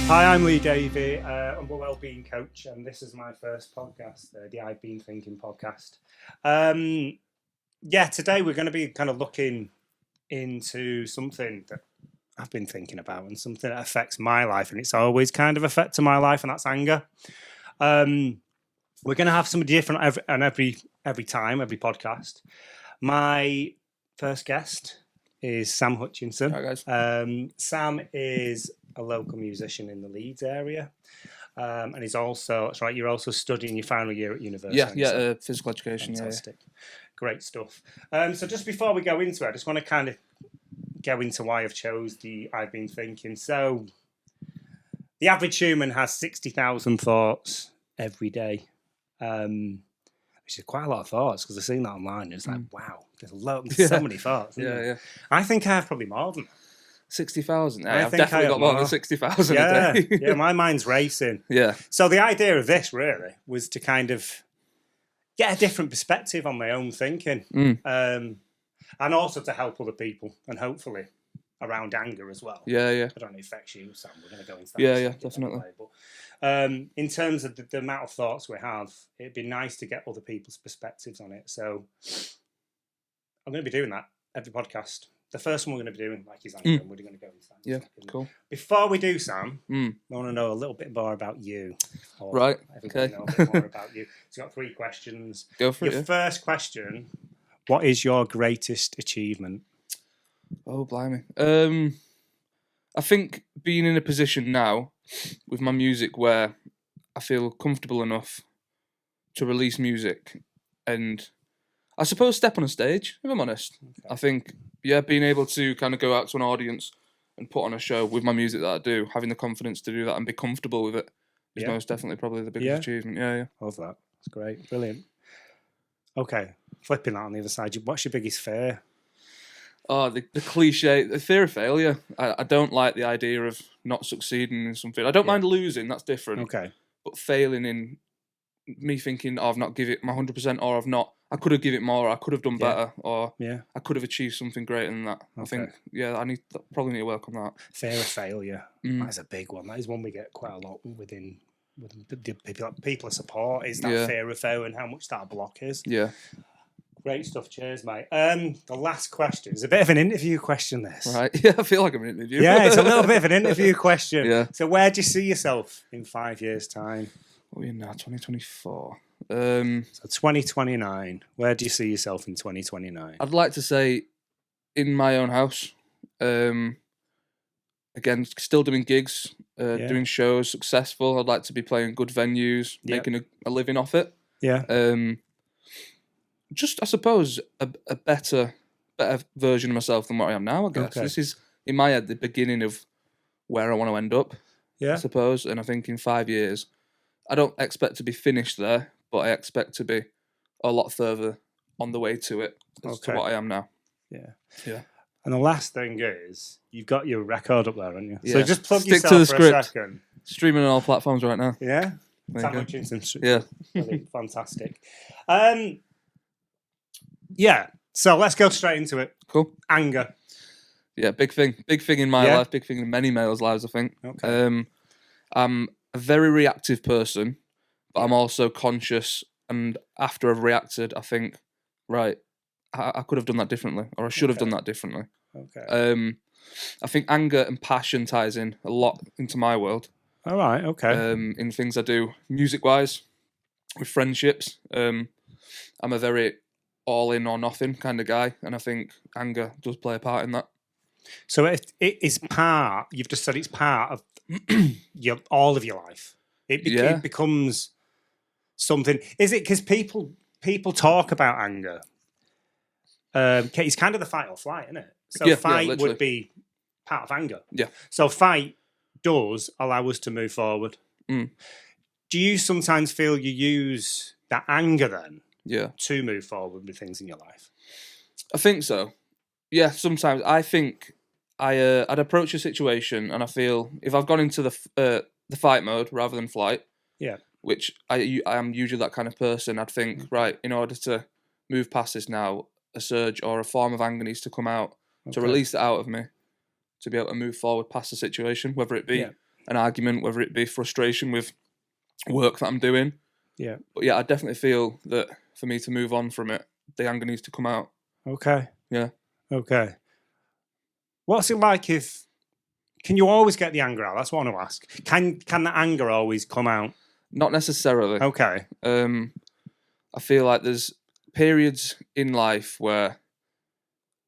Hi, I'm Davy. I'm a wellbeing coach, and this is my first podcast, the I've Been Thinking podcast. Today we're going to be kind of looking into something that I've been thinking about and something that affects my life, and it's always kind of affected my life, and that's anger. We're going to have somebody different every time, every podcast. My first guest is Sam Hutchinson. Hi, guys. Sam is a local musician in the Leeds area, and he's also, that's right, you're also studying your final year at university. Physical education. Fantastic. Great stuff. So just before we go into it, I just want to kind of go into why I've chose the I've Been Thinking. So the average human has 60,000 thoughts every day, which is quite a lot of thoughts, because I've seen that online. It's like, wow, there's so many thoughts. I think I have probably more than that. 60,000. I've definitely got more than 60,000 a day. Yeah, my mind's racing. Yeah. So the idea of this really was to kind of get a different perspective on my own thinking, and also to help other people, and hopefully around anger as well. Yeah. I don't know if it affects you, Sam. We're going to go into that. Yeah, definitely. But in terms of the amount of thoughts we have, it'd be nice to get other people's perspectives on it. So I'm going to be doing that every podcast. The first one we're going to be doing, like, is anger, and we're going to go into that. Yeah, cool. Before we do, Sam, I want to know a little bit more about you. Right, okay. Know a bit more about you. So I've got 3 questions. Go for it. Your first question, what is your greatest achievement? Oh, blimey. I think being in a position now with my music where I feel comfortable enough to release music and I suppose step on a stage, if I'm honest. Okay. I think, being able to kind of go out to an audience and put on a show with my music that I do, having the confidence to do that and be comfortable with it is most definitely probably the biggest achievement. Yeah. Love that. That's great. Brilliant. Okay, flipping that on the other side, what's your biggest fear? Oh, the cliche, the fear of failure. I don't like the idea of not succeeding in something. I don't mind losing, that's different. Okay. But failing in me thinking, I've not given it my 100%, or I could have given it more, or I could have done better, or I could have achieved something greater than that. Okay. I think, probably need to work on that. Fear of failure. That is a big one. That is one we get quite a lot with the people I support, is that fear of failure and how much that a block is. Yeah. Great stuff. Cheers, mate. The last question is a bit of an interview question, this. Right. Yeah, I feel like I'm an interview. Yeah, it's a little bit of an interview question. Yeah. So where do you see yourself in 5 years' time? What are we in now? 2024. So 2029. Where do you see yourself in 2029? I'd like to say in my own house. Again, still doing gigs, doing shows, successful. I'd like to be playing good venues, making a living off it. Yeah. Just, I suppose, a better version of myself than what I am now, I guess. Okay. This is, in my head, the beginning of where I want to end up, I suppose. And I think in 5 years, I don't expect to be finished there, but I expect to be a lot further on the way to it as to what I am now. Yeah. And the last thing is, you've got your record up there, haven't you? Yeah. So just plug Stick yourself to the for script. a second. Streaming on all platforms right now. Yeah? Sam Hutchinson. Yeah. Fantastic. So let's go straight into it. Cool. Anger. Yeah, big thing in my life, big thing in many males' lives, I think. Okay. I'm a very reactive person, but I'm also conscious, and after I've reacted, I think, right, I could have done that differently, or I should have done that differently. Okay. I think anger and passion ties in a lot into my world. All right, okay. In things I do music-wise, with friendships. I'm a very all in or nothing kind of guy, and I think anger does play a part in that. So it is part, you've just said it's part of all of your life. It becomes something. Is it because people talk about anger? It's kind of the fight or flight, isn't it? So fight would be part of anger. Yeah. So fight does allow us to move forward. Do you sometimes feel you use that anger then to move forward with things in your life? I think so. Yeah, sometimes. I think I'd approach a situation and I feel if I've gone into the fight mode rather than flight, which I am usually that kind of person, I'd think, right, in order to move past this now, a surge or a form of anger needs to come out to release it out of me, to be able to move forward past the situation, whether it be an argument, whether it be frustration with work that I'm doing. Yeah. But yeah, I definitely feel that for me to move on from it, the anger needs to come out. Okay. Yeah. Okay. What's it like if... Can you always get the anger out? That's what I want to ask. Can the anger always come out? Not necessarily. Okay. I feel like there's periods in life where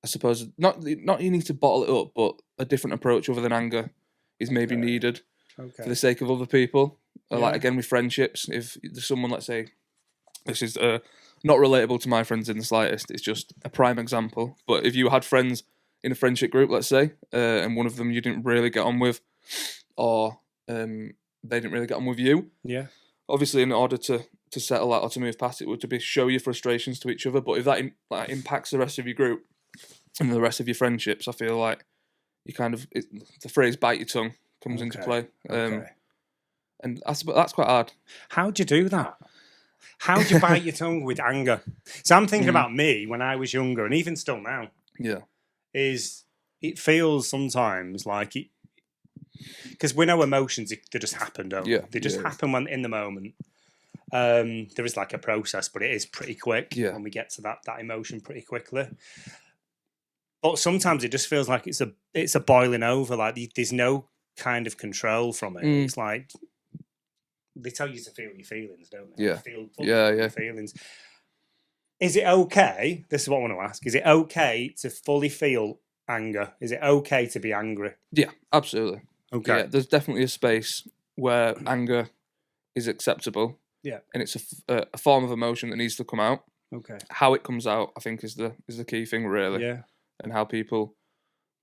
I suppose not you need to bottle it up, but a different approach other than anger is maybe needed for the sake of other people. Like again with friendships, if there's someone, let's say, this is not relatable to my friends in the slightest. It's just a prime example. But if you had friends in a friendship group, let's say, and one of them you didn't really get on with, or they didn't really get on with you, yeah. Obviously, in order to settle that or to move past it, would to be show your frustrations to each other. But if that impacts the rest of your group and the rest of your friendships, I feel like you kind of the phrase "bite your tongue" comes into play. And that's quite hard. How'd you do that? How'd you bite your tongue with anger? So I'm thinking about me when I was younger, and even still now. Yeah. It feels sometimes like it, because we know emotions, they just happen, don't they? They just happen when in the moment. There is like a process, but it is pretty quick, and we get to that emotion pretty quickly. But sometimes it just feels like it's a boiling over. Like there's no kind of control from it. It's like they tell you to feel your feelings, don't they? Yeah. Feel your feelings. Is it okay? This is what I want to ask. Is it okay to fully feel anger? Is it okay to be angry? Yeah, absolutely. Okay. Yeah, there's definitely a space where anger is acceptable. Yeah. And it's a form of emotion that needs to come out. Okay. How it comes out, I think, is the key thing, really. Yeah. And how people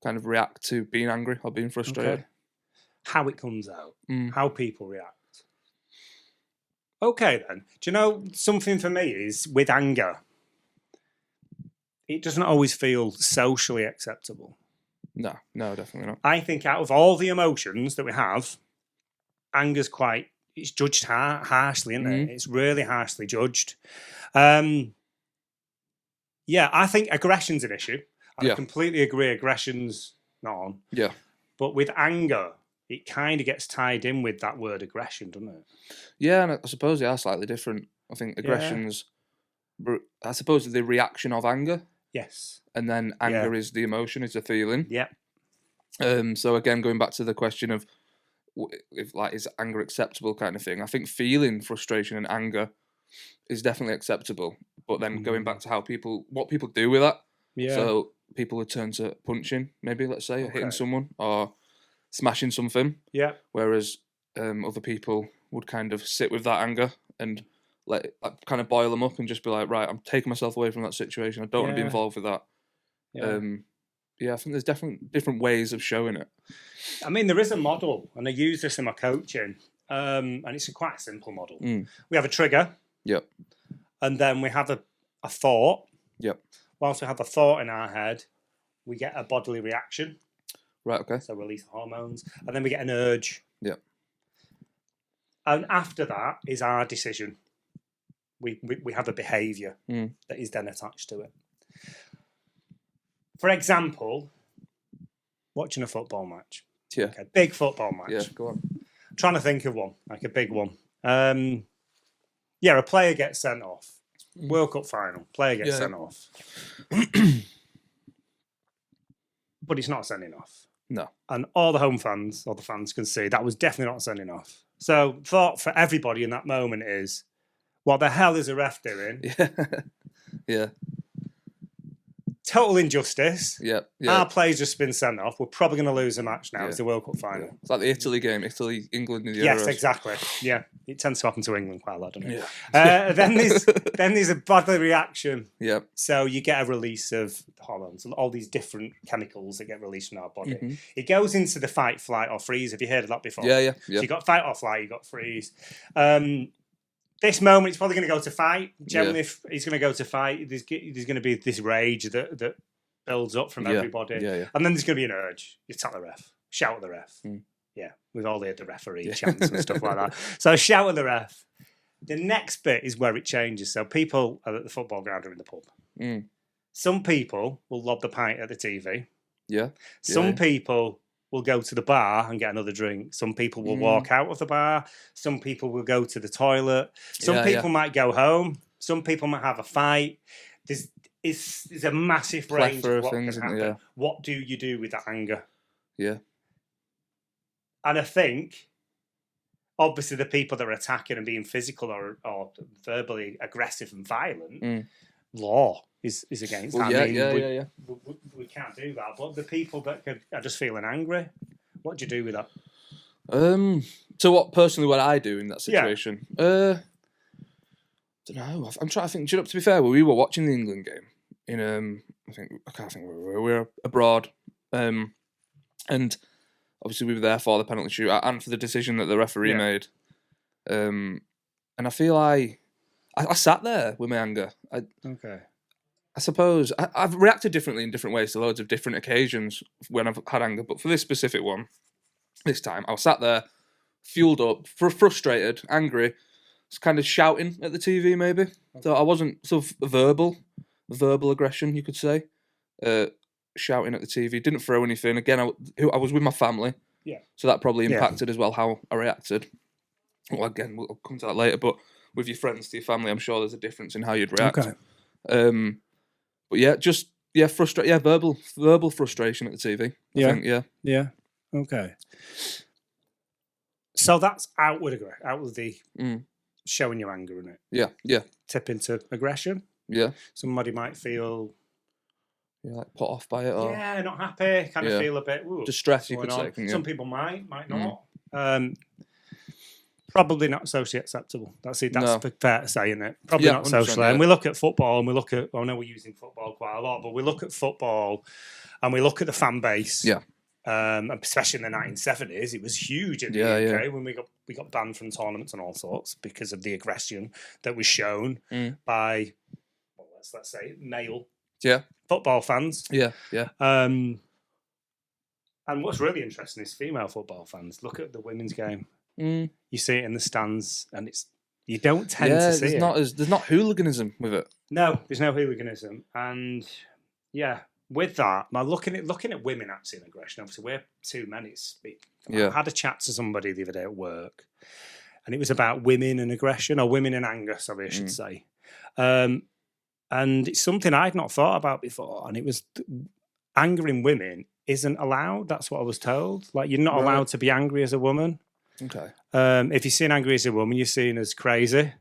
kind of react to being angry or being frustrated. Okay. How it comes out. How people react. Okay, then. Do you know something for me is with anger? It doesn't always feel socially acceptable. No, definitely not. I think out of all the emotions that we have, anger's it's judged harshly, isn't it? It's really harshly judged. Yeah, I think aggression's an issue. I completely agree. Aggression's not on. Yeah. But with anger, it kind of gets tied in with that word aggression, doesn't it? Yeah, and I suppose they are slightly different. I think aggression's, I suppose, the reaction of anger. Yes. And then anger is the emotion, is the feeling. Yeah. So again, going back to the question of if is anger acceptable kind of thing, I think feeling frustration and anger is definitely acceptable. But then going back to what people do with that. Yeah. So people would turn to punching, maybe, let's say, or hitting someone or smashing something. Yeah. Whereas other people would kind of sit with that anger and kind of boil them up and just be like, right, I'm taking myself away from that situation. I don't want to be involved with that. Yeah. I think there's definitely different ways of showing it. I mean, there is a model, and I use this in my coaching, and it's quite a simple model. We have a trigger. Yep. And then we have a thought. Yep. Whilst we have a thought in our head, we get a bodily reaction. Right, okay. So release hormones. And then we get an urge. Yep. And after that is our decision. We have a behaviour that is then attached to it. For example, watching a football match. Yeah. Okay, big football match. Yeah, go on. I'm trying to think of one, like a big one. A player gets sent off. World Cup final. Player gets sent off. But it's not sending off. No. And all the home fans, or the fans, can see that was definitely not sending off. So thought for everybody in that moment is, what the hell is the ref doing? Yeah. Total injustice. Yeah. Our player's just been sent off. We're probably going to lose the match now. It's the World Cup final. Yeah. It's like the Italy game. Italy, England in the Euros. Yes, exactly. Yeah. It tends to happen to England quite a lot, doesn't it? Yeah. Then there's a bodily reaction. Yeah. So you get a release of hormones, all these different chemicals that get released from our body. It goes into the fight, flight, or freeze. Have you heard of that before? Yeah. So you got fight or flight, you got freeze. This moment, it's probably going to go to fight. Generally, if he's going to go to fight, there's going to be this rage that builds up from everybody. Yeah. And then there's going to be an urge. You tell the ref. Shout at the ref. Yeah, we've all heard the referee chants and stuff like that. So shout at the ref. The next bit is where it changes. So people are at the football ground or in the pub. Some people will lob the pint at the TV. Yeah. Some people will go to the bar and get another drink. Some people will walk out of the bar. Some people will go to the toilet. Some people might go home. Some people might have a fight. There's a massive range of what things, can happen. yeah. What do you do with that anger? Yeah. And I think, obviously, the people that are attacking and being physical or verbally aggressive and violent, law is against that. We can't do that. But the people that are just feeling angry, what do you do with that? So what I do in that situation? Don't know. I'm trying to think. To be fair, we were watching the England game in I can't think where we were abroad, and obviously we were there for the penalty shootout and for the decision that the referee made. And I feel I sat there with my anger. I suppose I've reacted differently in different ways to loads of different occasions when I've had anger, but for this specific one, this time I was sat there, fueled up, frustrated, angry, just kind of shouting at the TV maybe. So I wasn't sort of verbal aggression, you could say. Shouting at the TV, didn't throw anything. Again, I was with my family, so that probably impacted as well how I reacted. Well, again, we'll come to that later, but with your friends, to your family, I'm sure there's a difference in how you'd react. But verbal frustration at the TV. I think. Okay. So that's outwardly showing your anger in it. Yeah. Tip into aggression. Yeah. Somebody might feel like put off by it, or not happy. Kind of feel a bit distressed. You could say. Some people might not. Probably not socially acceptable. That's fair to say, isn't it? Probably not socially. And we look at football, and I know we're using football quite a lot, but we look at football, and we look at the fan base. Yeah. Especially in the 1970s, it was huge in the UK when we got banned from tournaments and all sorts because of the aggression that was shown by, let's say, male football fans. Yeah. And what's really interesting is female football fans. Look at the women's game. You see it in the stands, and you don't tend to see it. There's not hooliganism with it. No, there's no hooliganism, and with that, looking at women acting aggression. Obviously, we're two men. I had a chat to somebody the other day at work, and it was about women and aggression, or women and anger. Sorry, I should say. And it's something I'd not thought about before, and it was anger in women isn't allowed. That's what I was told. Like, you're not allowed to be angry as a woman. Okay. If you're seen angry as a woman, you're seen as crazy.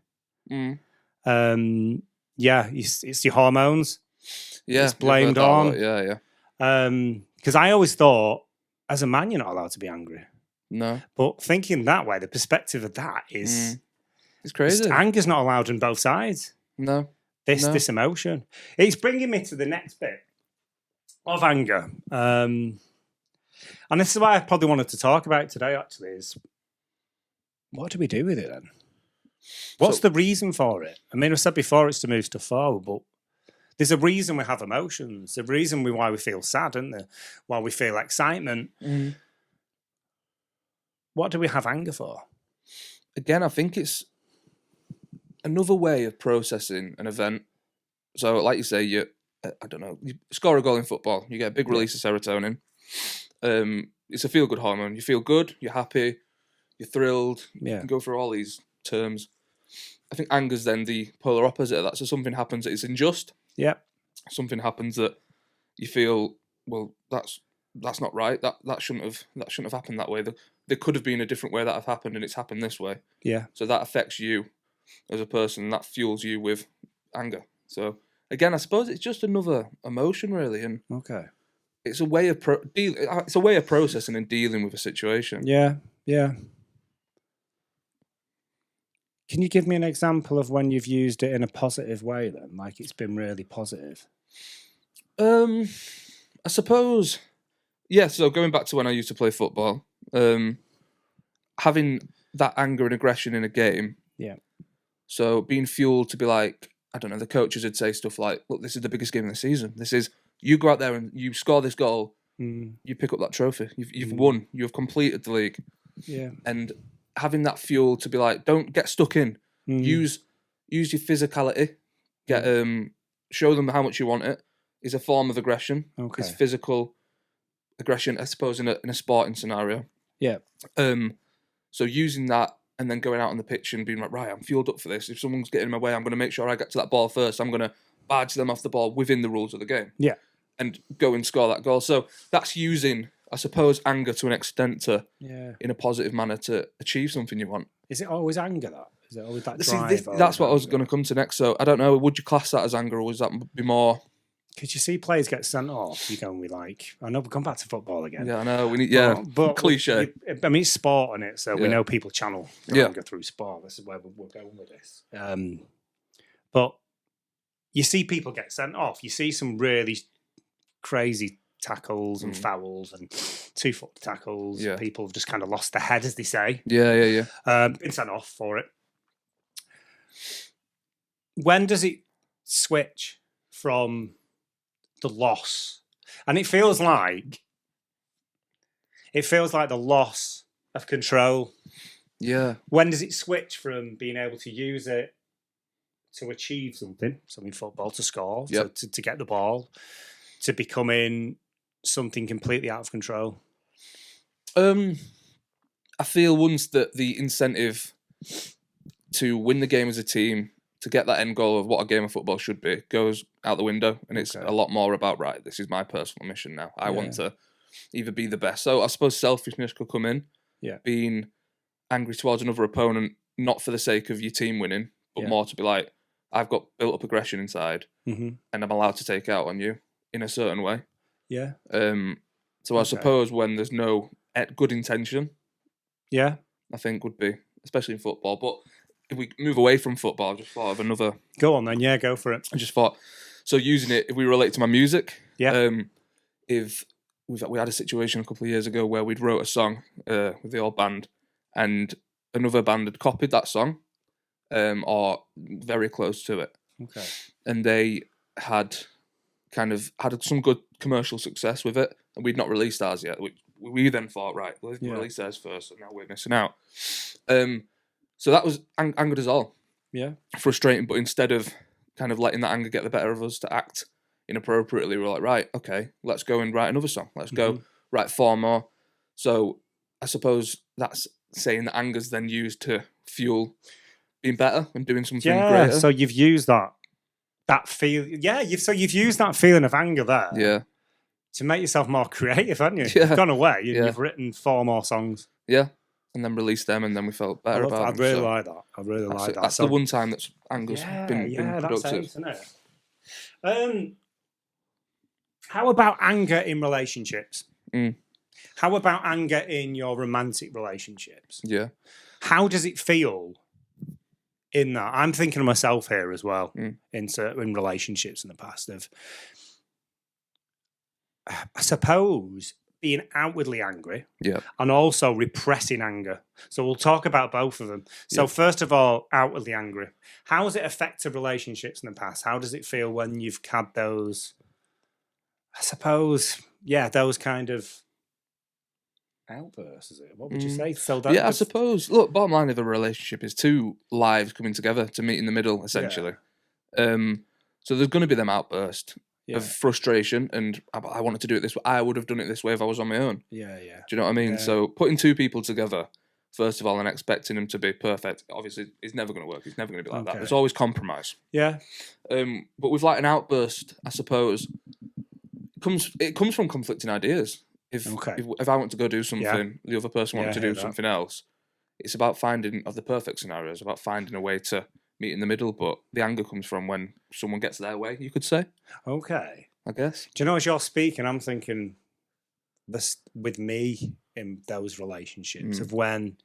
It's your hormones. It's blamed on. Because I always thought, as a man, you're not allowed to be angry. No. But thinking that way, the perspective of that is it's crazy. Anger's not allowed on both sides. No. This emotion. It's bringing me to the next bit of anger. And this is why I probably wanted to talk about it today, actually, is what do we do with it then? What's the reason for it? I mean, I said before it's to move stuff forward, but there's a reason we have emotions. There's a reason why we feel sad, isn't there? Why we feel excitement. What do we have anger for? Again, I think it's another way of processing an event. So, like you say, you score a goal in football, you get a big release of serotonin. It's a feel-good hormone. You feel good, you're happy, you're thrilled. You can go through all these terms. I think anger's then the polar opposite of that. So something happens that is unjust. Yeah. Something happens that you feel, well, that's not right. That shouldn't have happened that way. There could have been a different way that have happened, and it's happened this way. Yeah. So that affects you as a person, and that fuels you with anger. So again, I suppose it's just another emotion, really, and it's a way of processing and dealing with a situation. Yeah. Can you give me an example of when you've used it in a positive way then? Like it's been really positive? I suppose, so going back to when I used to play football, having that anger and aggression in a game. Yeah. So being fueled to be like, I don't know, the coaches would say stuff like, look, this is the biggest game of the season. This is, you go out there and you score this goal, you pick up that trophy. You've won. You've completed the league. Yeah. And having that fuel to be like, don't get stuck in. Use your physicality. Show them how much you want it. Is a form of aggression. Okay. It's physical aggression, I suppose, in a sporting scenario. Yeah. So using that and then going out on the pitch and being like, right, I'm fueled up for this. If someone's getting in my way, I'm going to make sure I get to that ball first. I'm going to barge them off the ball within the rules of the game. Yeah. And go and score that goal. So that's using, I suppose, anger to an extent to, in a positive manner, to achieve something you want. Is it always anger, that? Is it always that See, drive? that's what I was going to come to next. So I don't know, would you class that as anger, or would that be more... Because you see players get sent off, you're going with like, I know we'll come back to football again. Yeah, I know. We need, but cliche. I mean, it's sport, isn't it? So we know people channel anger through sport. This is where we're going with this. But you see people get sent off. You see some really crazy tackles and fouls and 2-foot tackles. Yeah. People have just kind of lost their head, as they say. Yeah. Been sent off for it. When does it switch from the loss? And it feels like the loss of control. Yeah. When does it switch from being able to use it to achieve something in football, to score, to get the ball, to becoming something completely out of control? I feel once that the incentive to win the game as a team, to get that end goal of what a game of football should be, goes out the window, and it's a lot more about, right, this is my personal mission now. I want to either be the best. So I suppose selfishness could come in, being angry towards another opponent, not for the sake of your team winning, but more to be like, I've got built up aggression inside, and I'm allowed to take out on you in a certain way. Yeah. So I suppose when there's no good intention, I think would be, especially in football. But if we move away from football, I just thought of another. Go on then, go for it. I just thought, so using it, if we relate to my music, if we had a situation a couple of years ago where we'd wrote a song with the old band, and another band had copied that song, or very close to it. Okay. And they had had some good commercial success with it, and we'd not released ours yet. We then thought, right, let's release ours first, and now we're missing out. So that was angered us all. Yeah. Frustrating, but instead of kind of letting that anger get the better of us to act inappropriately, we're like, right, okay, let's go and write another song. Let's go write 4 more. So I suppose that's saying that anger's then used to fuel being better and doing something greater. So you've used that feel. Yeah, you've used that feeling of anger there. Yeah. To make yourself more creative, haven't you? Yeah. You've gone away. You've written 4 more songs. Yeah. And then released them, and then we felt better about them. I really like that. I really like that. That's the one time that anger's been productive. That's ace, isn't it? How about anger in relationships? How about anger in your romantic relationships? Yeah. How does it feel in that? I'm thinking of myself here as well, in certain relationships in the past of, I suppose, being outwardly angry and also repressing anger. So we'll talk about both of them. So first of all, outwardly angry. How has it affected relationships in the past? How does it feel when you've had those, I suppose, those kind of outbursts, is it? What would you say? So I suppose, look, bottom line of a relationship is 2 lives coming together to meet in the middle, essentially. So there's going to be them outbursts of frustration, and I wanted to do it this way. I would have done it this way if I was on my own. Yeah. Do you know what I mean? So putting 2 people together, first of all, and expecting them to be perfect, obviously, is never going to work. It's never going to be like that. There's always compromise. Yeah. But with like an outburst, I suppose, it comes from conflicting ideas. If I want to go do something, the other person wants to do something else. It's about finding, of the perfect scenario, it's about finding a way to meet in the middle, but the anger comes from when someone gets their way, you could say. Okay. I guess. Do you know, as you're speaking, I'm thinking this with me in those relationships of when,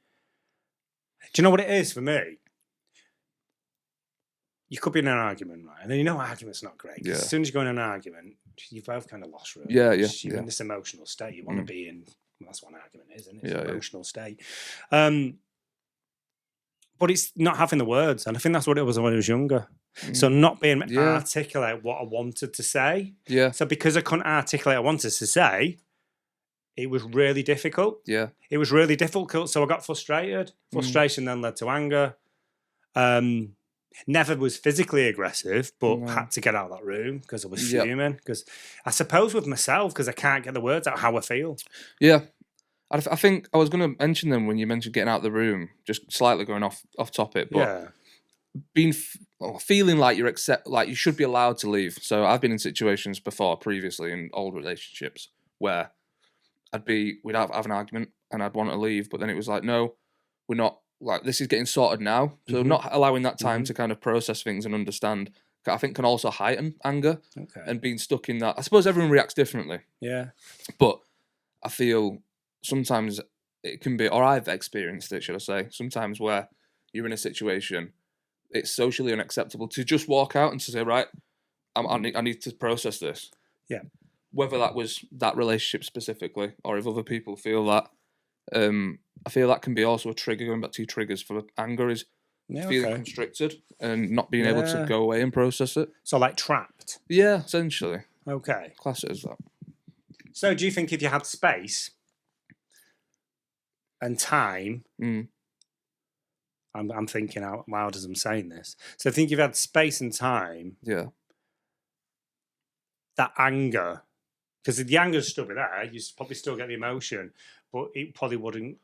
do you know what it is for me? You could be in an argument, right? And then argument's not great. As soon as you go in an argument, you've both kind of lost really. You're in this emotional state. You want to be in, that's what an argument is, isn't it? It's an emotional state. But it's not having the words. And I think that's what it was when I was younger. So not being able to articulate what I wanted to say. Yeah. So because I couldn't articulate what I wanted to say, it was really difficult. Yeah. It was really difficult. So I got frustrated. Frustration then led to anger. never was physically aggressive, but had to get out of that room because I was fuming. Because I suppose with myself, because I can't get the words out how I feel. Yeah. I think I was going to mention them when you mentioned getting out of the room, just slightly going off topic, but feeling like you should be allowed to leave. So I've been in situations before, previously in old relationships, where we'd have an argument and I'd want to leave, but then it was like, no, we're not, like, this is getting sorted now. So not allowing that time to kind of process things and understand, I think, can also heighten anger and being stuck in that. I suppose everyone reacts differently. Yeah. But I feel sometimes it can be, or I've experienced it, should I say, sometimes where you're in a situation, it's socially unacceptable to just walk out and to say, right, I need to process this. Yeah. Whether that was that relationship specifically, or if other people feel that, I feel that can be also a trigger. Going back to your triggers for anger is feeling constricted and not being able to go away and process it. So like trapped. Yeah, essentially. Okay. Class it as that. So do you think if you had space and time, I'm thinking out loud as I'm saying this. So I think if you had space and time, that anger, because the anger's still be there, you probably still get the emotion, but it probably wouldn't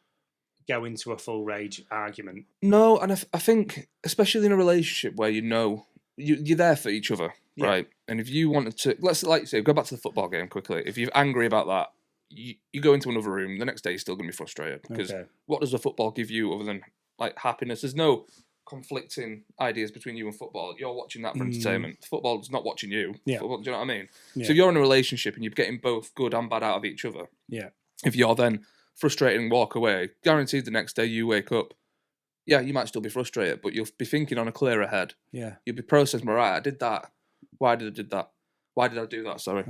go into a full rage argument. No, and I think, especially in a relationship where you're there for each other, right? And if you wanted to, let's, like you say, go back to the football game quickly. If you're angry about that, you go into another room, the next day you're still going to be frustrated. Because what does the football give you other than like happiness? There's no conflicting ideas between you and football. You're watching that for entertainment. Football's not watching you. Football, do you know what I mean? So if you're in a relationship and you're getting both good and bad out of each other, if you're then frustrated and walk away, guaranteed the next day you wake up, you might still be frustrated, but you'll be thinking on a clearer head. You'll be processing, right, I did that. Why did I do that? Why did I do that? Sorry.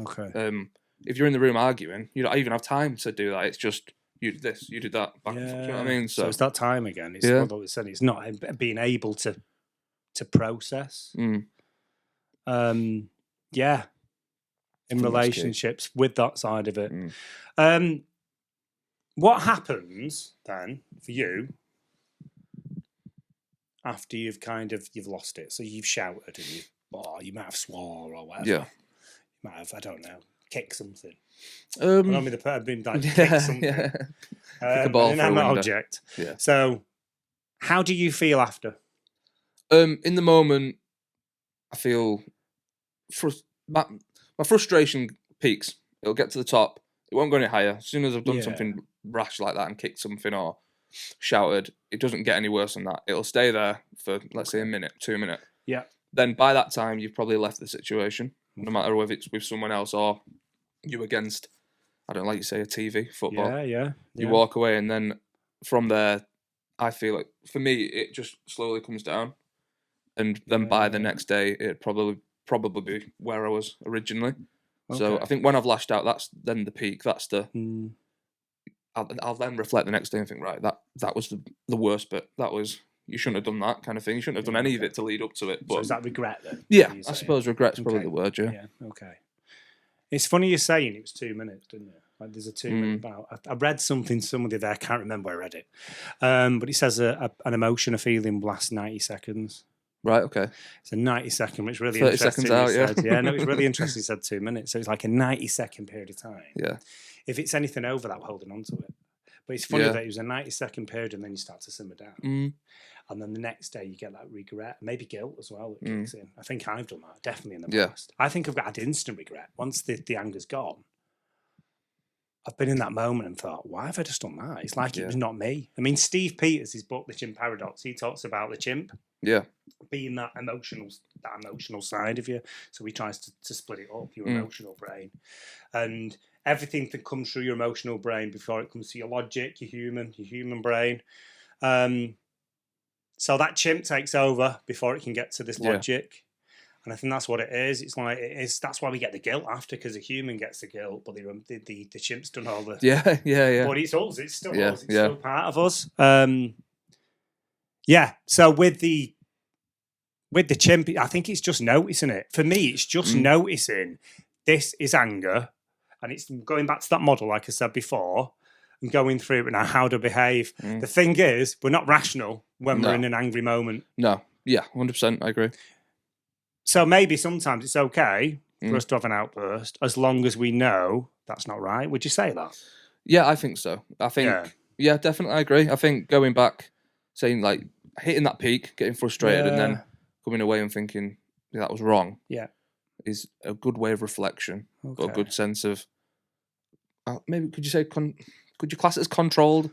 If you're in the room arguing, you don't even have time to do that. It's just, you did this, you did that. Back and forth, you know what I mean? So it's that time again. It's what I was saying. It's not being able to process. In relationships with that side of it. What happens then for you after you've lost it? So you've shouted and you might have swore or whatever. You might have, I don't know, kicked something. I've been like kicked something. Kick a ball for an object. So how do you feel after? In the moment, I feel my frustration peaks. It'll get to the top. It won't go any higher. As soon as I've done something rash like that and kicked something or shouted, it doesn't get any worse than that. It'll stay there for, let's say, a minute, 2 minutes. Then by that time, you've probably left the situation, no matter whether it's with someone else or you against, I don't like you say, a TV, football. You walk away, and then from there, I feel like, for me, it just slowly comes down. And then by the next day, it'd probably be where I was originally. So I think when I've lashed out, that's then the peak. That's the. I'll then reflect the next day and think, right, that was the worst bit. That was, you shouldn't have done that kind of thing. You shouldn't have done any of it to lead up to it. But so is that regret then? Yeah, I suppose regret's probably the word. Yeah. Okay. It's funny you're saying it was 2 minutes, didn't it? Like there's a 2 minute about. I read something somebody there. I can't remember where I read it, but it says an emotion, a feeling lasts 90 seconds. Right, okay. It's a 90-second, which really 30 interesting. seconds out, No, it's really interesting. He said 2 minutes, so it's like a 90-second period of time. Yeah. If it's anything over that, we're holding on to it. But it's funny that it was a 90-second period, and then you start to simmer down, and then the next day you get that regret, maybe guilt as well that kicks in. I think I've done that definitely in the past. I think I've got instant regret once the anger's gone. I've been in that moment and thought, why have I just done that? It's like it was not me. I mean, Steve Peters, his book, The Chimp Paradox, he talks about the chimp. Being that emotional side of you. So he tries to split it up, your emotional brain. And everything that comes through your emotional brain before it comes to your logic, your human brain. So that chimp takes over before it can get to this logic. And I think that's what it is. It's like that's why we get the guilt after, because the human gets the guilt, but the chimp's done all the But it's us. It's still us. It's still part of us. So with the chimp, I think it's just noticing it. For me, it's just noticing this is anger, and it's going back to that model, like I said before, and going through it now. How to behave. The thing is, we're not rational when we're in an angry moment. No. Yeah, 100%. I agree. So maybe sometimes it's okay for us to have an outburst as long as we know that's not right. Would you say that? Yeah, I think so. I think, yeah, definitely, I agree. I think going back, saying like hitting that peak, getting frustrated, and then coming away and thinking that was wrong. Yeah, is a good way of reflection, or a good sense of. Maybe could you say could you class it as controlled?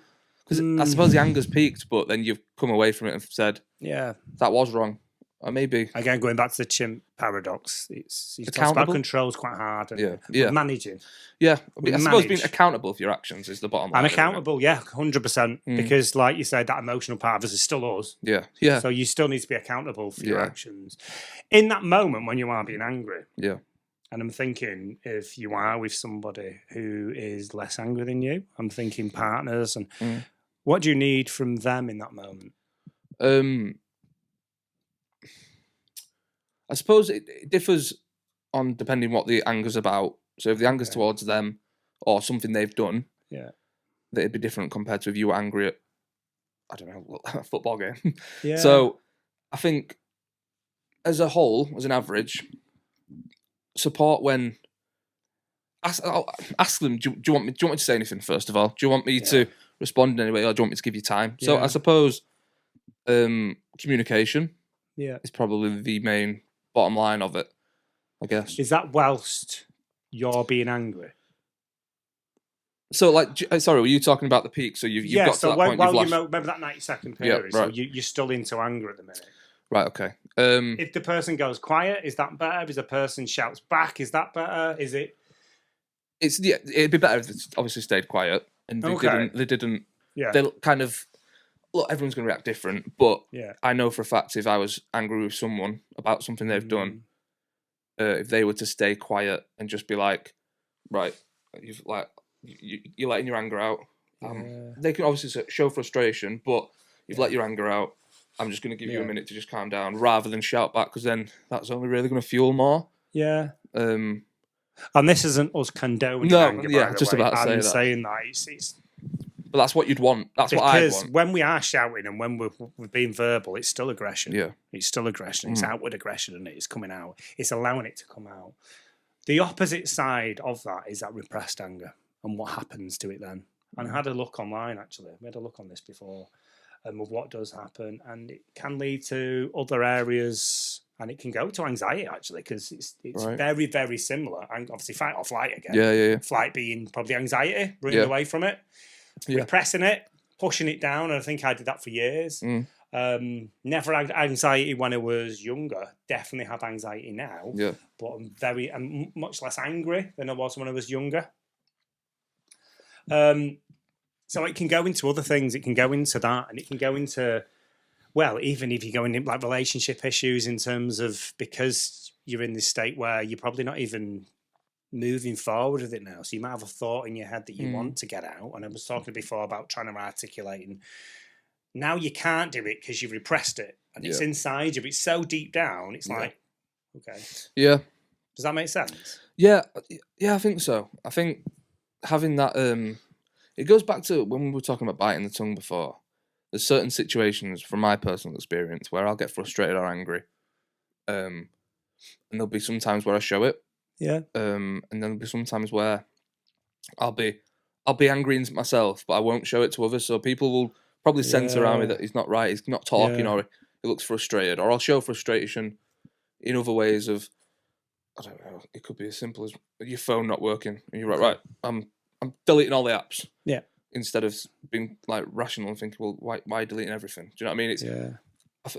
Because I suppose the anger's peaked, but then you've come away from it and said, yeah, that was wrong. Or maybe again going back to the chimp paradox, he talks about control's quite hard. And managing. Yeah, I suppose being accountable for your actions is the bottom line. And accountable, 100%. Because, like you said, that emotional part of us is still us. Yeah, yeah. So you still need to be accountable for your actions. In that moment when you are being angry. Yeah. And I'm thinking if you are with somebody who is less angry than you, I'm thinking partners. And what do you need from them in that moment? I suppose it differs on depending what the anger's about. So if the anger's towards them or something they've done, that'd be different compared to if you were angry at, I don't know, a football game. Yeah. So I think as a whole, as an average, support when I'll ask them. Do you want me to say anything first of all? Do you want me to respond in any way, or do you want me to give you time? So I suppose communication is probably the main bottom line of it, I guess. Is that whilst you're being angry? So, like, sorry, were you talking about the peak? So you've got to that point. While you remember that 90-second period, right. So you're still into anger at the minute. Right. Okay. If the person goes quiet, is that better? If the person shouts back, is that better? Is it? It'd be better if it obviously stayed quiet and they didn't. Yeah. They kind of. Look, everyone's going to react different, but I know for a fact if I was angry with someone about something they've done, if they were to stay quiet and just be like, right, you're letting your anger out. They can obviously show frustration, but you've let your anger out. I'm just going to give you a minute to just calm down, rather than shout back, because then that's only really going to fuel more. Yeah. And this isn't us condoning anger. Yeah, just about to say that. I'm saying that it's. But that's what you'd want. That's what I want. Because when we are shouting and when we're being verbal, it's still aggression. Yeah. It's still aggression. It's outward aggression, and it's coming out. It's allowing it to come out. The opposite side of that is that repressed anger and what happens to it then. And I had a look online, actually. We had a look on this before of what does happen. And it can lead to other areas, and it can go to anxiety, actually, because it's very, very similar. And obviously fight or flight again. Yeah. Flight being probably anxiety, running away from it. Repressing it, pushing it down, and I think I did that for years. Never had anxiety when I was younger. Definitely have anxiety now. Yeah. But I'm much less angry than I was when I was younger. So it can go into other things. It can go into that, and it can go into, well, even if you're going into like relationship issues in terms of, because you're in this state where you're probably not even moving forward with it now. So you might have a thought in your head that you want to get out. And I was talking before about trying to articulate, and now you can't do it because you've repressed it. And it's inside you, but it's so deep down, it's like, okay. Yeah. Does that make sense? Yeah, I think so. I think having that, it goes back to when we were talking about biting the tongue before. There's certain situations, from my personal experience, where I'll get frustrated or angry. And there'll be some times where I show it. Yeah. And then there'll be some times where I'll be angry in myself, but I won't show it to others. So people will probably sense around me that he's not right, he's not talking, or he looks frustrated. Or I'll show frustration in other ways of, I don't know, it could be as simple as your phone not working. And you're right, I'm deleting all the apps. Yeah. Instead of being like rational and thinking, well, why are you deleting everything? Do you know what I mean? It's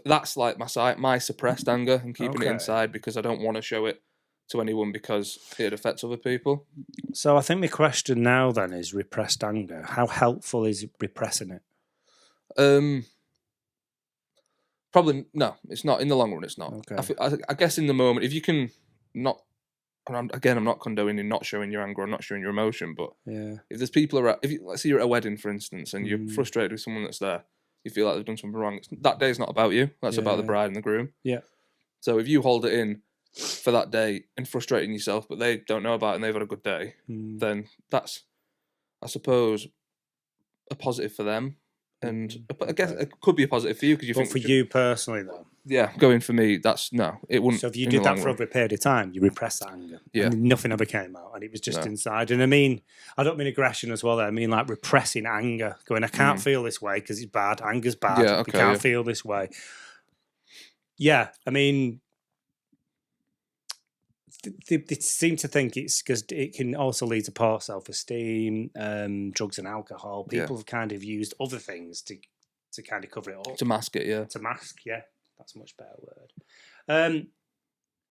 that's like my suppressed anger and keeping it inside because I don't want to show it to anyone because it affects other people. So I think the question now then is repressed anger. How helpful is repressing it? Probably no. It's not in the long run. It's not. Okay. I guess in the moment, if you can not. And I'm not condoning not showing your anger or not showing your emotion, but if there's people around, let's say you're at a wedding, for instance, and you're frustrated with someone that's there, you feel like they've done something wrong. That day's not about you. That's about the bride and the groom. Yeah. So if you hold it in for that day and frustrating yourself, but they don't know about it and they've had a good day, then that's, I suppose, a positive for them. But I guess it could be a positive for you because you think. For you personally, though. Yeah, going for me, that's no. It wouldn't. So if you did that for over a period of time, you repress that anger. Yeah. And nothing ever came out, and it was just inside. And I mean, I don't mean aggression as well. I mean like repressing anger, going, I can't feel this way because it's bad. Anger's bad. Yeah, okay, we can't feel this way. Yeah, I mean, they seem to think it's because it can also lead to poor self-esteem, drugs and alcohol. People have kind of used other things to kind of cover it up. To mask it, yeah. To mask, yeah. That's a much better word.